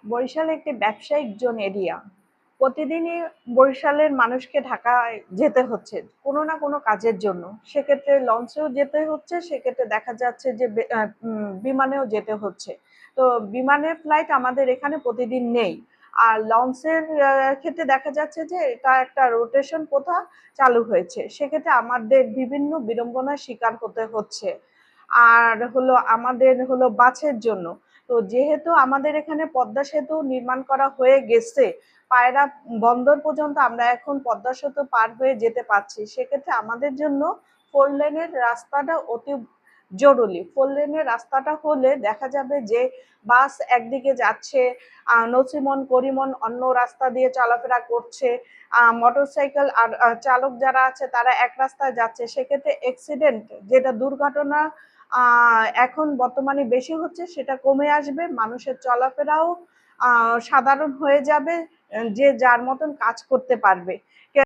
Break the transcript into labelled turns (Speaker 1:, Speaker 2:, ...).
Speaker 1: বরিশাল একটি ব্যবসায়িক zone area. প্রতিদিনই বরিশালের মানুষকে ঢাকায় যেতে হচ্ছে কোনো না কোনো কাজের জন্য। সেক্ষেত্রে লঞ্চেও যেতে হচ্ছে, সেক্ষেত্রে দেখা যাচ্ছে যে বিমানেও যেতে হচ্ছে। তো বিমানের ফ্লাইট আমাদের এখানে প্রতিদিন নেই। আর লঞ্চের ক্ষেত্রে দেখা যাচ্ছে যে এটা একটা রোটেশন প্রথা চালু হয়েছে। সেক্ষেত্রে আমাদের বিভিন্ন বিড়ম্বনার শিকার হতে হচ্ছে। আর হলো আমাদের হলো বাসের জন্য। তো যেহেতু আমাদের এখানে পদ্মা সেতু নির্মাণ করা হয়ে গেছে, পায়রা বন্দর পর্যন্ত আমরা এখন পদ্মা সেতু পার হয়ে যেতে পারছি। সেক্ষেত্রে আমাদের জন্য 4 লেনের রাস্তাটা অতি জরুরি। 4 লেনের রাস্তাটা হলে দেখা যাবে যে বাস একদিকে যাচ্ছে, নছিমন করিমন অন্য রাস্তা দিয়ে চলাফেরা করছে, মোটরসাইকেল আর চালক যারা আছে তারা এক রাস্তায় যাচ্ছে। সেক্ষেত্রে অ্যাক্সিডেন্ট যেটা দুর্ঘটনা এখন বর্তমানে বেশি হচ্ছে সেটা কমে আসবে, মানুষের চলাফেরাও সাধারণ হয়ে যাবে, যে যার মতন কাজ করতে পারবে।